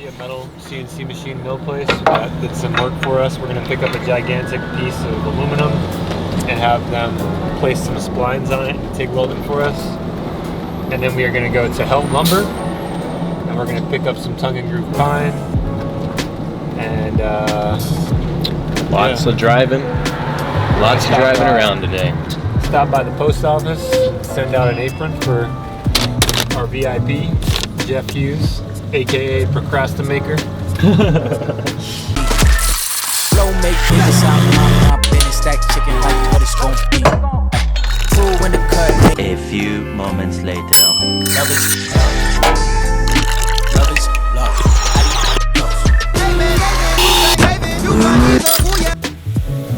a metal CNC machine mill place that did some work for us. We're going to pick up a gigantic piece of aluminum and have them place some splines on it and TIG weld it for us. And then we are going to go to Helm Lumber and we're going to pick up some tongue and groove pine. And lots of driving. Lots of driving around today. Stop by the post office, send out an apron for our VIP, Jeff Hughes, aka Procrastinator. Flow make business out my business, stack chicken like what it's gon' be. Two in the cut. A few moments later. Love is love.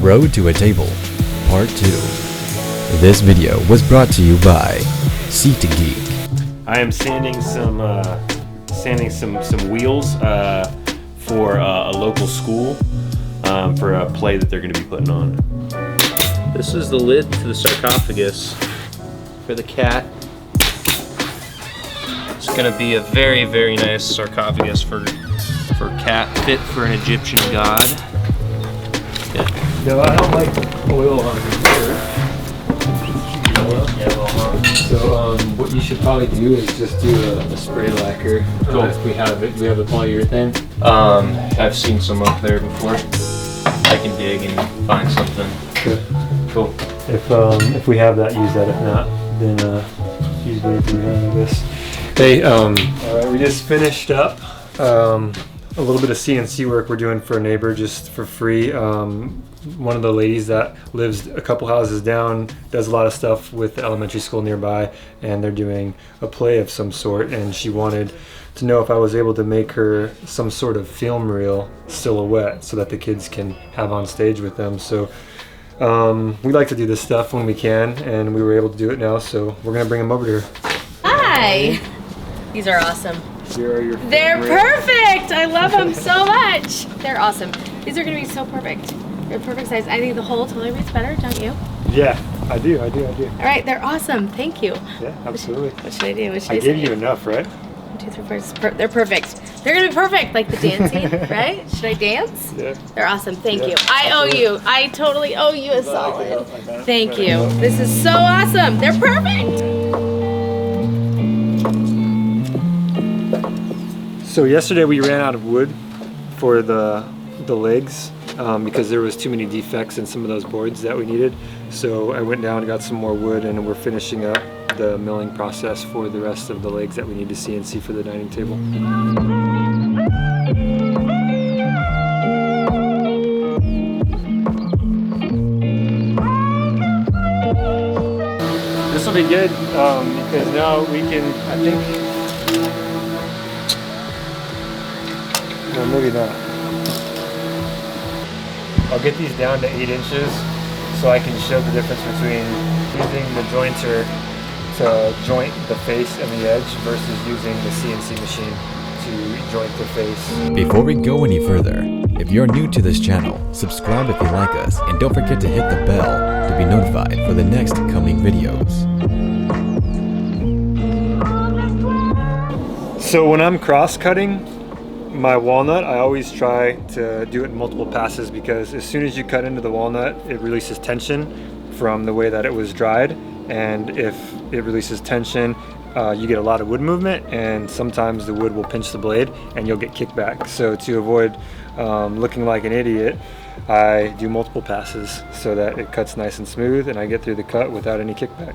Road to a Table, Part 2. This video was brought to you by SeatGeek. I am sanding some wheels for a local school for a play that they're going to be putting on. This is the lid to the sarcophagus for the cat. It's going to be a very, very nice sarcophagus for cat, fit for an Egyptian god. Yeah. No, I don't like oil on here. So what you should probably do is just do a spray lacquer. Cool. If we have it. Do we have a polyurethane? I've seen some up there before. I can dig and find something. Good. Cool. If we have that, use that. If not, then use whatever you want, I guess. Hey, alright, we just finished up a little bit of CNC work we're doing for a neighbor just for free. One of the ladies that lives a couple houses down does a lot of stuff with the elementary school nearby, and they're doing a play of some sort, and she wanted to know if I was able to make her some sort of film reel silhouette so that the kids can have on stage with them. So we like to do this stuff when we can, and we were able to do it now, so we're gonna bring them over to her. Hi! These are awesome. Here are your They're perfect! I love them so much! They're awesome. These are gonna be so perfect. They're perfect size. I think the whole totally reads better, don't you? Yeah, I do. All right, they're awesome. Thank you. Yeah, absolutely. What should I do? What should I gave you enough, right? 1, 2, 3, 4. They're perfect. They're gonna be perfect, like the dancing, right? Should I dance? Yeah. They're awesome. Thank you. I owe you. I totally owe you a solid. Thank you. This is so awesome. They're perfect. So yesterday we ran out of wood for the legs because there was too many defects in some of those boards that we needed. So I went down and got some more wood, and we're finishing up the milling process for the rest of the legs that we need to CNC for the dining table. This will be good because now we can, I think, no, maybe not. I'll get these down to 8 inches so I can show the difference between using the jointer to joint the face and the edge versus using the CNC machine to joint the face. Before we go any further, if you're new to this channel, subscribe if you like us, and don't forget to hit the bell to be notified for the next coming videos. So when I'm cross-cutting my walnut, I always try to do it in multiple passes because as soon as you cut into the walnut, it releases tension from the way that it was dried, and if it releases tension, you get a lot of wood movement, and sometimes the wood will pinch the blade and you'll get kickback. So to avoid looking like an idiot, I do multiple passes so that it cuts nice and smooth and I get through the cut without any kickback.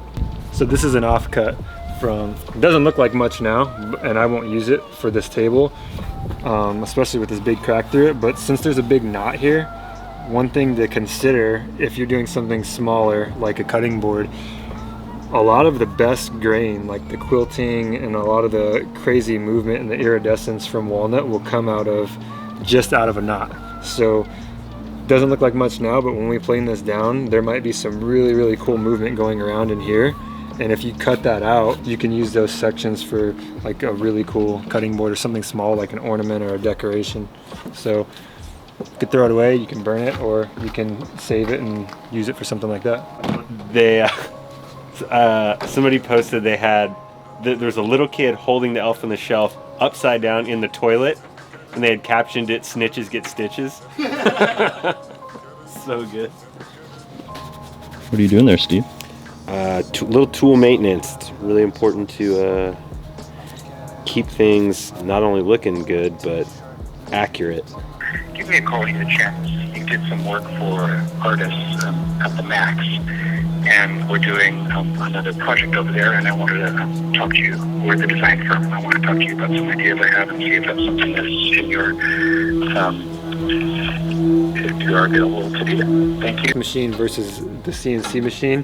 So this is an offcut from, it doesn't look like much now, and I won't use it for this table, especially with this big crack through it, but since there's a big knot here, one thing to consider if you're doing something smaller like a cutting board, a lot of the best grain, like the quilting and a lot of the crazy movement and the iridescence from walnut will come out of a knot. So it doesn't look like much now, but when we plane this down, there might be some really, really cool movement going around in here. And if you cut that out, you can use those sections for like a really cool cutting board or something small like an ornament or a decoration. So you can throw it away, you can burn it, or you can save it and use it for something like that. Somebody posted there was a little kid holding the elf on the shelf upside down in the toilet, and they had captioned it "Snitches Get Stitches." So good. What are you doing there, Steve? Little tool maintenance. It's really important to keep things not only looking good, but accurate. Give me a call when you get a chance. You did some work for artists at the Max, and we're doing another project over there, and I wanted to talk to you. We're the design firm. I want to talk to you about some ideas I have and see if that's something that's in your if you are available to do that. Thank you. Machine versus the CNC machine,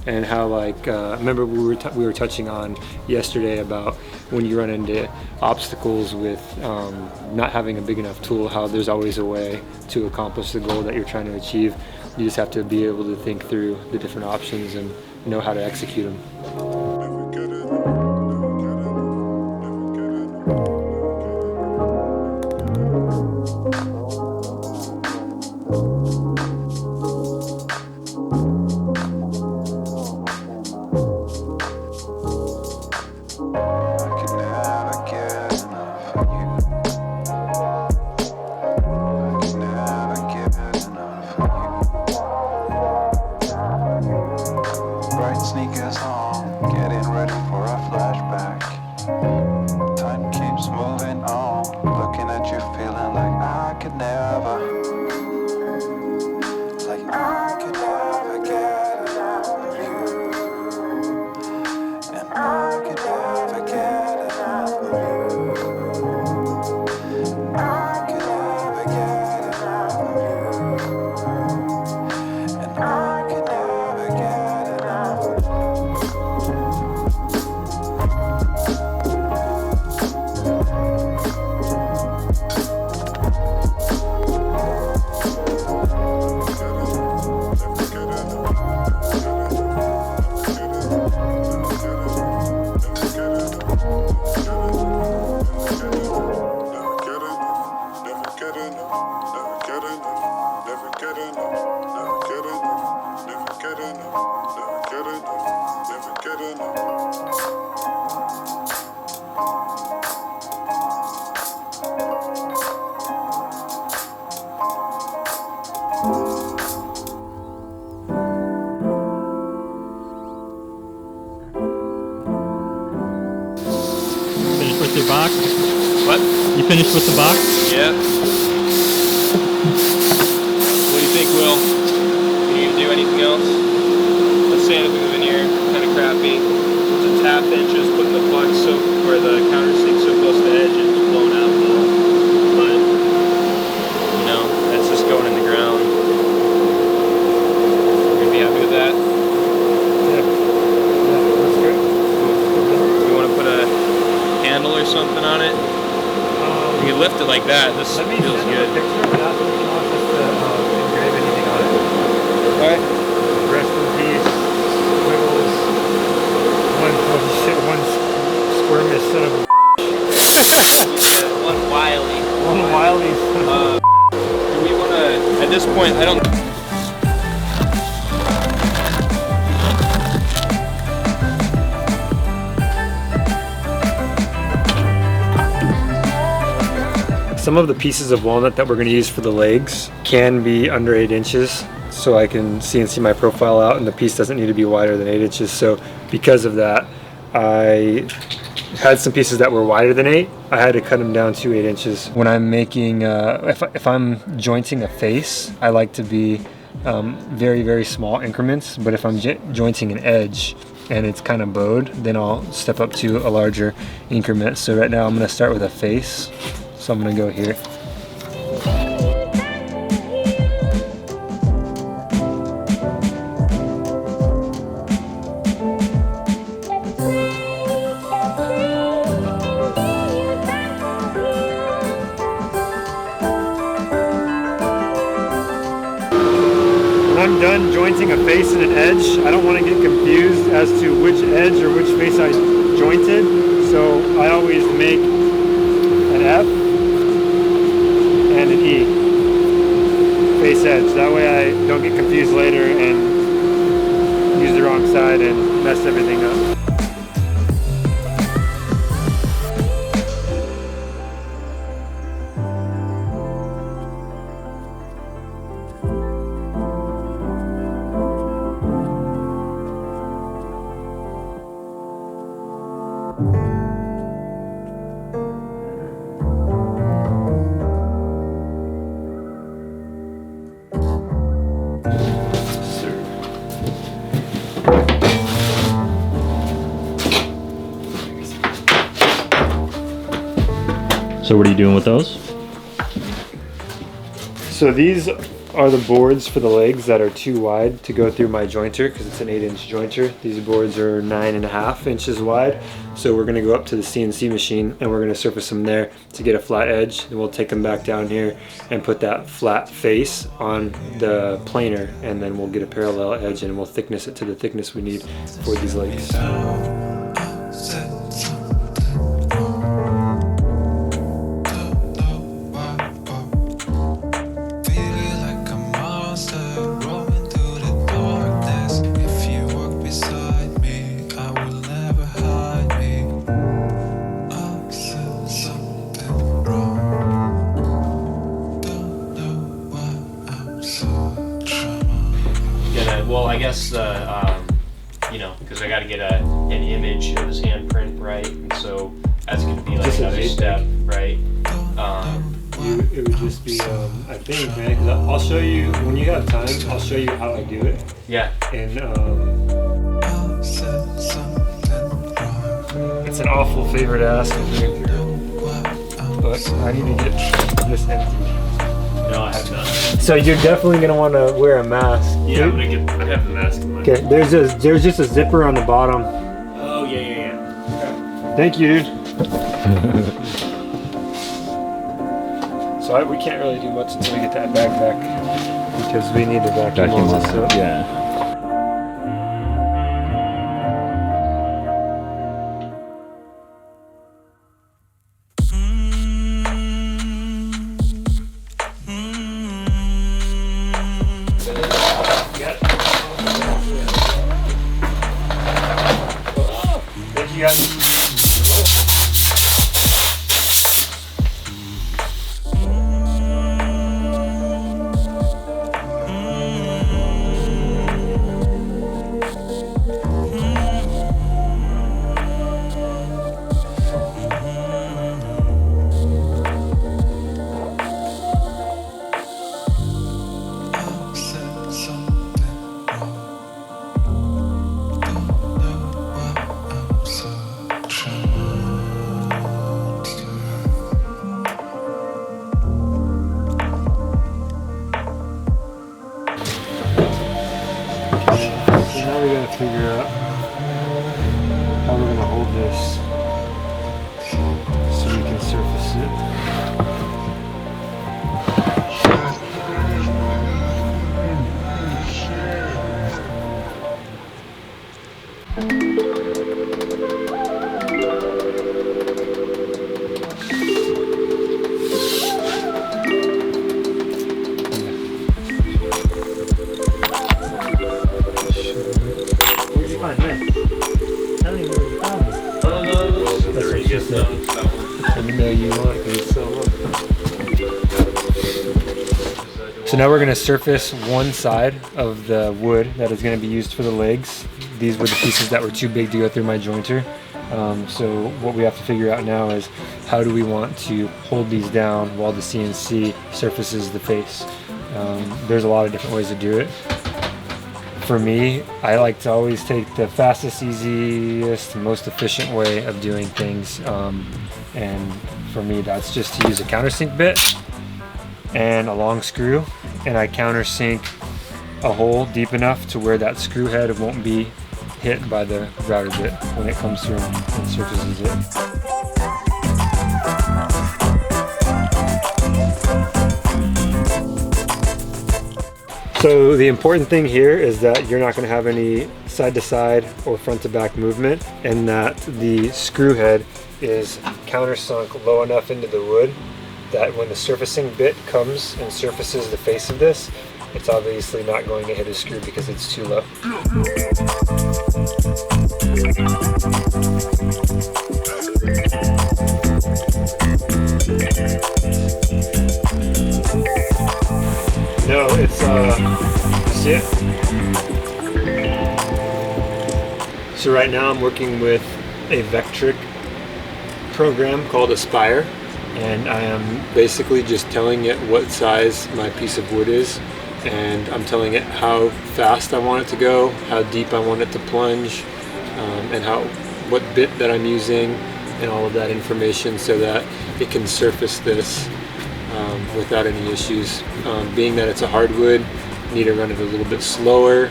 and how like remember we were touching on yesterday about when you run into obstacles with not having a big enough tool, how there's always a way to accomplish the goal that you're trying to achieve. You just have to be able to think through the different options and know how to execute them. Sneakers on, getting ready for a flashback. Time keeps moving on, looking at you, feeling like I could never get enough of you, and I could never get enough of you. I could never get enough of you, and I could never get enough of you. Finished with your box? What? You finished with the box? Yeah. What do you think, Will? You need to do anything else? The sand is in here, kind of crappy. It's a tap inches, putting the plug so where the counter sinks so close to the edge and it's blown out a little. But, you know, that's just going in the ground. You're gonna be happy with that? Yeah, that's good. You want to put a handle or something on it? You can lift it like that. This feels good. Picture, but that's what you want us to engrave anything on it. Alright. Rest in peace, Wiggles. One squirmish son of a One wily. one wily son of a Do we want to, at this point, I don't... Some of the pieces of walnut that we're going to use for the legs can be under 8 inches, so I can CNC my profile out and the piece doesn't need to be wider than 8 inches. So because of that, I had some pieces that were wider than 8. I had to cut them down to 8 inches. When I'm making, if I'm jointing a face, I like to be very, very small increments, but if I'm jointing an edge and it's kind of bowed, then I'll step up to a larger increment. So right now I'm going to start with a face. So I'm going to go here. When I'm done jointing a face and an edge, I don't want to get confused as to which edge or which face I jointed. So I always make an F and an E, face edge. That way I don't get confused later and use the wrong side and mess everything up. So what are you doing with those? So these are the boards for the legs that are too wide to go through my jointer, because it's an 8-inch jointer. These boards are 9.5 inches wide. So we're gonna go up to the CNC machine and we're gonna surface them there to get a flat edge. Then we'll take them back down here and put that flat face on the planer, and then we'll get a parallel edge and we'll thickness it to the thickness we need for these legs. Well, I guess you know, because I got to get an image of his handprint, right? And so that's going to be like another step, right? It would just be, I think, man, because I'll show you, when you have time, I'll show you how I do it. Yeah. And it's an awful favor to ask of me, but I need to get this empty. No, I have not. So you're definitely gonna want to wear a mask. Yeah, I have the mask in my. Okay, there's just a zipper on the bottom. Oh yeah. Okay. Thank you, dude. So we can't really do much until we get that bag back, because we need to vacuum all this up. Yeah. Thank you guys. Figure out how we're going to hold this so we can surface it. So now we're going to surface one side of the wood that is going to be used for the legs. These were the pieces that were too big to go through my jointer. So what we have to figure out now is how do we want to hold these down while the CNC surfaces the face. There's a lot of different ways to do it. For me, I like to always take the fastest, easiest, most efficient way of doing things. And for me, that's just to use a countersink bit and a long screw, and I countersink a hole deep enough to where that screw head won't be hit by the router bit when it comes through and surfaces it. So the important thing here is that you're not going to have any side-to-side or front-to-back movement, and that the screw head is countersunk low enough into the wood that when the surfacing bit comes and surfaces the face of this, it's obviously not going to hit a screw because it's too low. No, it's see it? So right now I'm working with a Vectric program called a Spire, and I am basically just telling it what size my piece of wood is, and I'm telling it how fast I want it to go, how deep I want it to plunge, and what bit that I'm using, and all of that information so that it can surface this without any issues. Being that it's a hardwood, need to run it a little bit slower,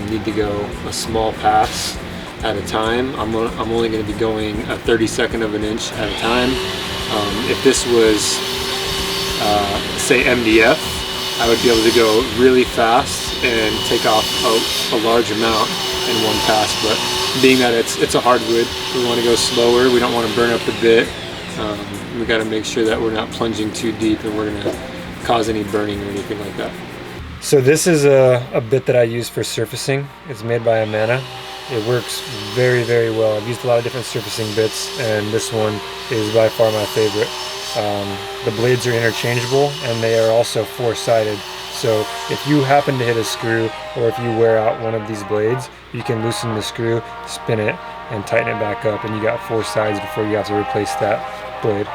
need to go a small pass at a time. I'm only going to be going a 32nd of an inch at a time. If this was say MDF, I would be able to go really fast and take off a large amount in one pass, but being that it's a hardwood, we want to go slower. We don't want to burn up the bit. We got to make sure that we're not plunging too deep and we're going to cause any burning or anything like that. So this is a bit that I use for surfacing. It's made by Amana. It works very, very well. I've used a lot of different surfacing bits, and this one is by far my favorite. The blades are interchangeable, and they are also four-sided. So if you happen to hit a screw, or if you wear out one of these blades, you can loosen the screw, spin it, and tighten it back up, and you got four sides before you have to replace that blade.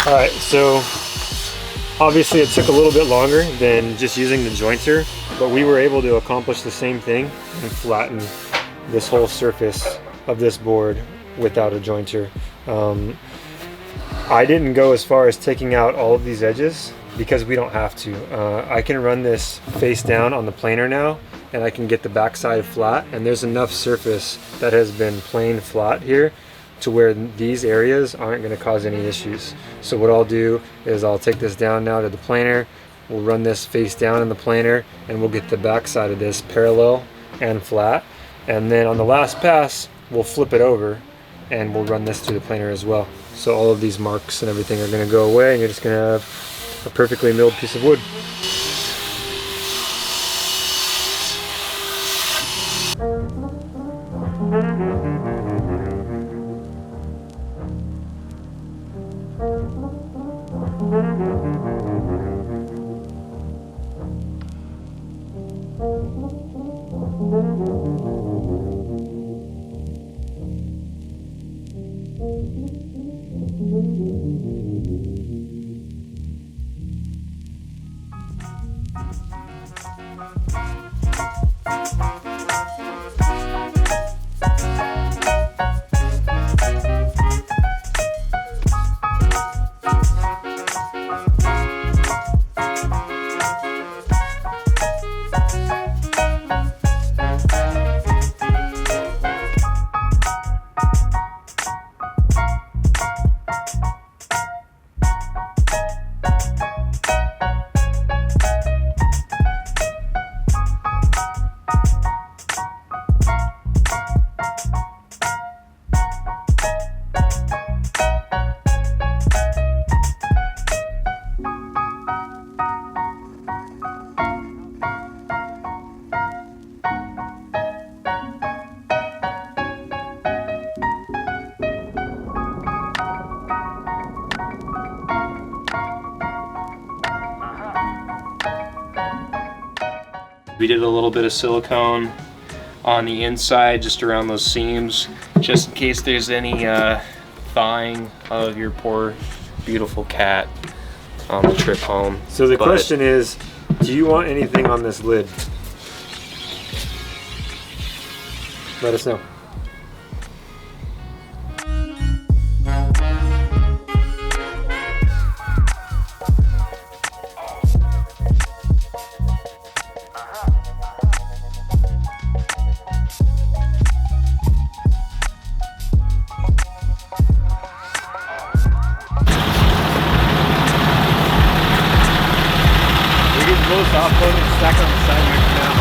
Alright, so obviously it took a little bit longer than just using the jointer, but we were able to accomplish the same thing and flatten this whole surface of this board without a jointer. I didn't go as far as taking out all of these edges because we don't have to. I can run this face down on the planer now, and I can get the backside flat, and there's enough surface that has been plain flat here to where these areas aren't going to cause any issues. So what I'll do is I'll take this down now to the planer, we'll run this face down in the planer, and we'll get the back side of this parallel and flat, and then on the last pass we'll flip it over and we'll run this through the planer as well. So all of these marks and everything are going to go away, and you're just going to have a perfectly milled piece of wood. We did a little bit of silicone on the inside, just around those seams, just in case there's any thawing of your poor, beautiful cat on the trip home. So the question is, do you want anything on this lid? Let us know. this off load and stack it on the side right now.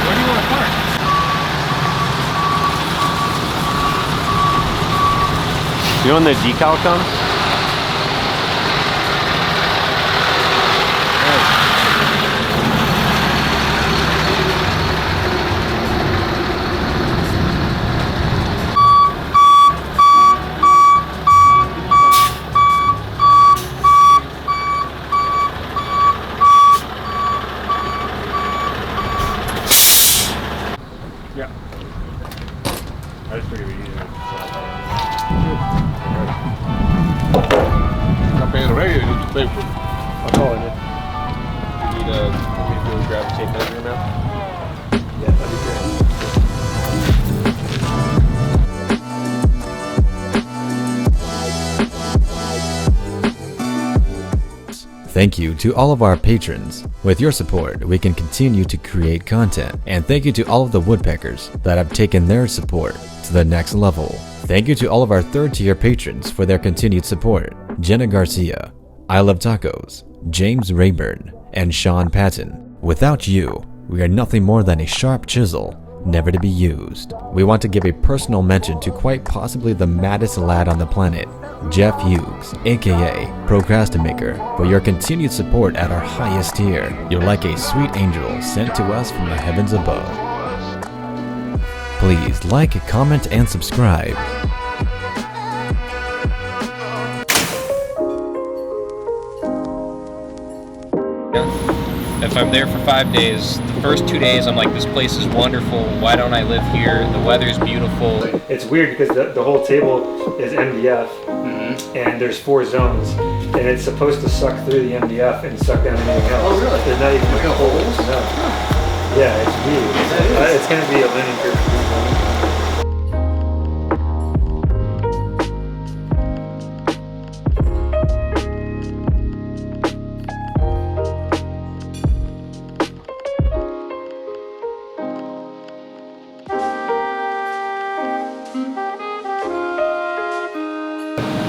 Where do you want to park? You know when the decal comes? Yeah. I just figured we'd use it. Not paying already, you need to pay for it. I'll call it. You need to grab a tape measure now. Yeah, that'd be great. Thank you to all of our patrons. With your support, we can continue to create content. And thank you to all of the woodpeckers that have taken their support to the next level. Thank you to all of our third-tier patrons for their continued support. Jenna Garcia, I Love Tacos, James Rayburn, and Sean Patton. Without you, we are nothing more than a sharp chisel, never to be used. We want to give a personal mention to quite possibly the maddest lad on the planet, Jeff Hughes, aka Procrastinator, for your continued support at our highest tier. You're like a sweet angel sent to us from the heavens above. Please like, comment, and subscribe. If I'm there for 5 days, the first 2 days I'm like, this place is wonderful. Why don't I live here? The weather's beautiful. It's weird because the whole table is MDF, and there's 4 zones, and it's supposed to suck through the MDF and suck down anything else. Oh, really? There's not even holes. No. Yeah, it's weird. It's going to be a learning curve for people.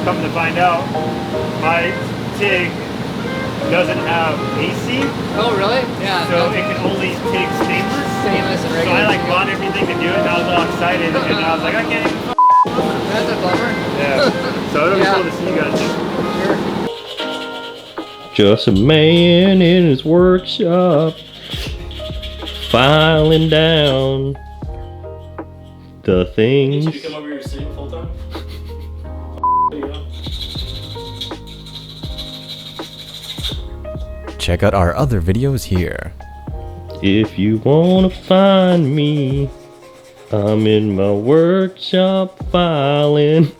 Come to find out, my TIG doesn't have AC. Oh, really? Yeah. So it can only take stainless. Stainless and regular. So I like bought everything to do it, and I was all excited, and I was like, I can't even. That's a bummer. Yeah. So it'll be Yeah. cool to see you guys. Sure. Just a man in his workshop, filing down the things. Did you come over here to sing full time? Check out our other videos here. If you wanna find me, I'm in my workshop filing.